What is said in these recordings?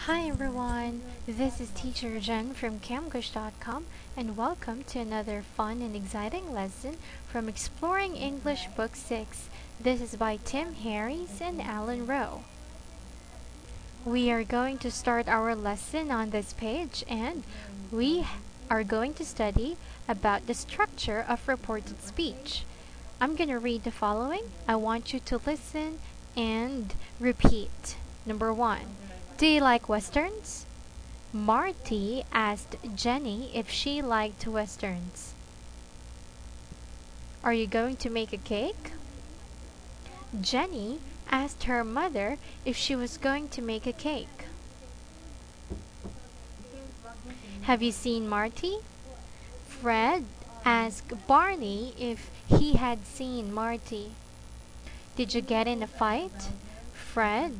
Hi everyone, this is Teacher Jen from camgush.com and welcome to another fun and exciting lesson from Exploring English Book 6. This is by Tim Harris and Alan Rowe. We are going to start our lesson on this page and we are going to study about the structure of reported speech. I'm going to read the following. I want you to listen and repeat. Number 1. Do you like westerns? Marty asked Jenny if she liked westerns. Are you going to make a cake? Jenny asked her mother if she was going to make a cake. Have you seen Marty? Fred asked Barney if he had seen Marty. Did you get in a fight? Fred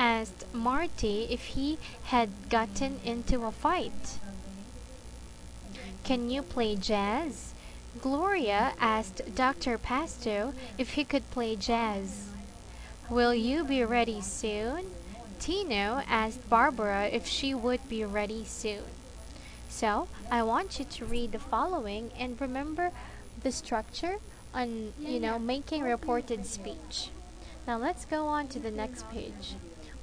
asked Marty if he had gotten into a fight. Can you play jazz? Gloria asked Dr. Pasto if he could play jazz. Will you be ready soon? Tino asked Barbara if she would be ready soon. So, I want you to read the following and remember the structure on, making reported speech. Now let's go on to the next page.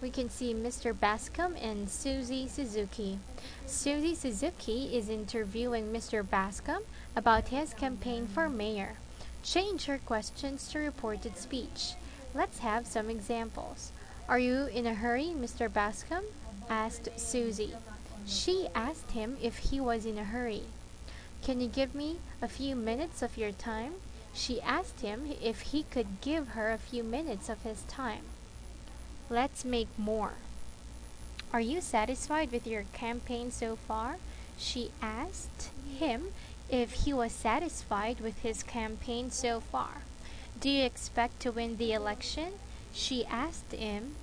We can see Mr. Bascom and Susie Suzuki. Susie Suzuki is interviewing Mr. Bascom about his campaign for mayor. Change your questions to reported speech. Let's have some examples. Are you in a hurry, Mr. Bascom? Asked Susie. She asked him if he was in a hurry. Can you give me a few minutes of your time? She asked him if he could give her a few minutes of his time. Let's make more. Are you satisfied with your campaign so far? She asked him if he was satisfied with his campaign so far. Do you expect to win the election? She asked him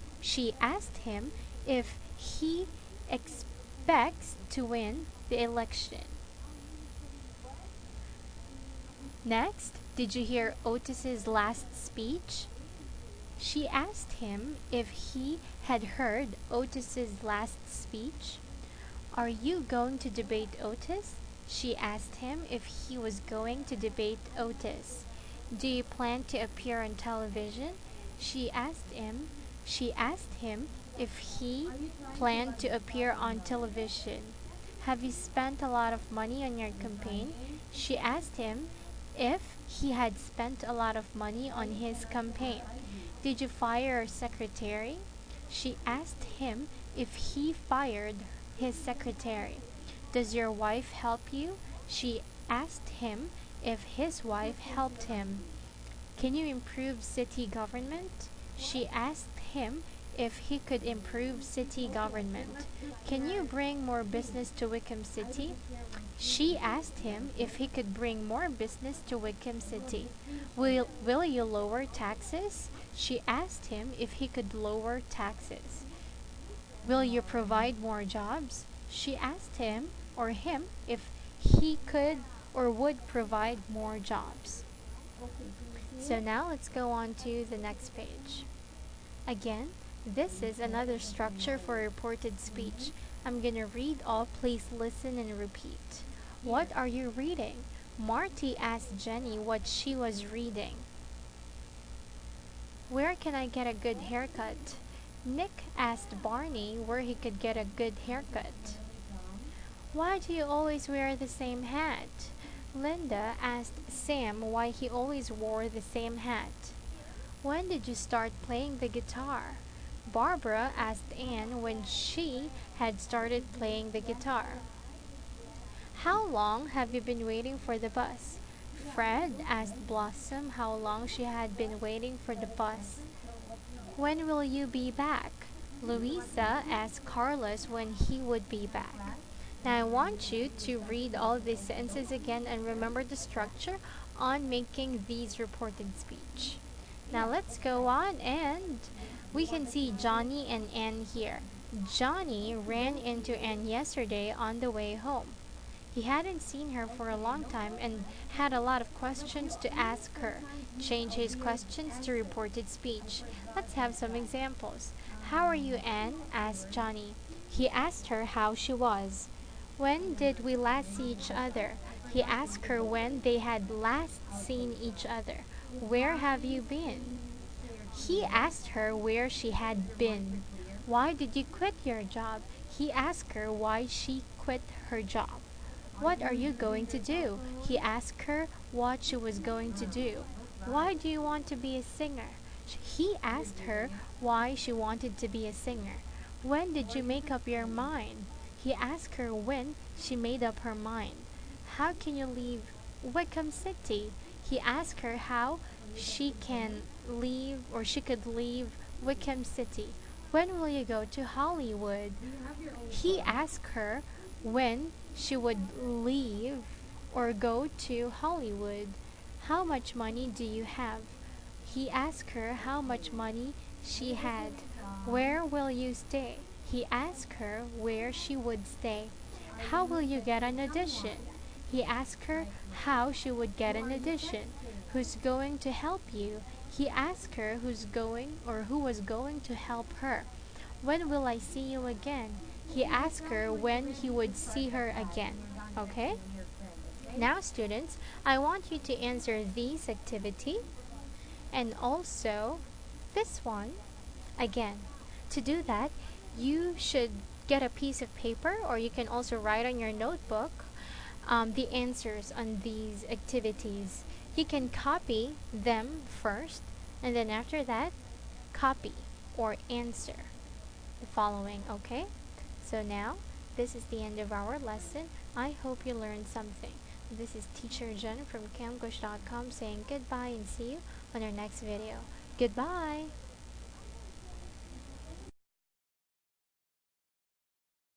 if he expects to win the election. Next, did you hear Otis's last speech? She asked him if he had heard Otis's last speech. Are you going to debate Otis? She asked him if he was going to debate Otis. Do you plan to appear on television? She asked him if he planned to appear on television. Have you spent a lot of money on your campaign? She asked him if he had spent a lot of money on his campaign. Did you fire your secretary? She asked him if he fired his secretary. Does your wife help you? She asked him if his wife helped him. Can you improve city government? She asked him if he could improve city government. Can you bring more business to Wickham City? She asked him if he could bring more business to Wickham City. Will you lower taxes? She asked him if he could lower taxes. Will you provide more jobs? She asked him if he could or would provide more jobs. So now let's go on to the next page. Again, this is another structure for reported speech. I'm gonna read all. Please listen and repeat. What are you reading? Marty asked Jenny what she was reading. Where can I get a good haircut? Nick asked Barney where he could get a good haircut. Why do you always wear the same hat? Linda asked Sam why he always wore the same hat. When did you start playing the guitar? Barbara asked Anne when she had started playing the guitar. How long have you been waiting for the bus? Fred asked Blossom how long she had been waiting for the bus. When will you be back? Louisa asked Carlos when he would be back. Now I want you to read all these sentences again and remember the structure on making these reported speech. Now let's go on and we can see Johnny and Anne here. Johnny ran into Anne yesterday on the way home. He hadn't seen her for a long time and had a lot of questions to ask her. Change his questions to reported speech. Let's have some examples. How are you, Anne? Asked Johnny. He asked her how she was. When did we last see each other? He asked her when they had last seen each other. Where have you been? He asked her where she had been. Why did you quit your job? He asked her why she quit her job. What are you going to do? He asked her what she was going to do. Why do you want to be a singer? He asked her why she wanted to be a singer. When did you make up your mind? He asked her when she made up her mind. How can you leave Wickham City? He asked her how she can leave or she could leave Wickham City. When will you go to Hollywood? He asked her when she would leave or go to Hollywood. How much money do you have? He asked her how much money she had. Where will you stay? He asked her where she would stay. How will you get an audition? He asked her how she would get an audition. Who's going to help you? He asked her who's going or who was going to help her. When will I see you again? He asked her when he would see her again. Okay? Now, students, I want you to answer this activity and also this one again. To do that, you should get a piece of paper, or you can also write on your notebook the answers on these activities. You can copy them first, and then after that, copy or answer the following, okay? So now, this is the end of our lesson. I hope you learned something. This is Teacher Jen from camgush.com saying goodbye and see you on our next video. Goodbye!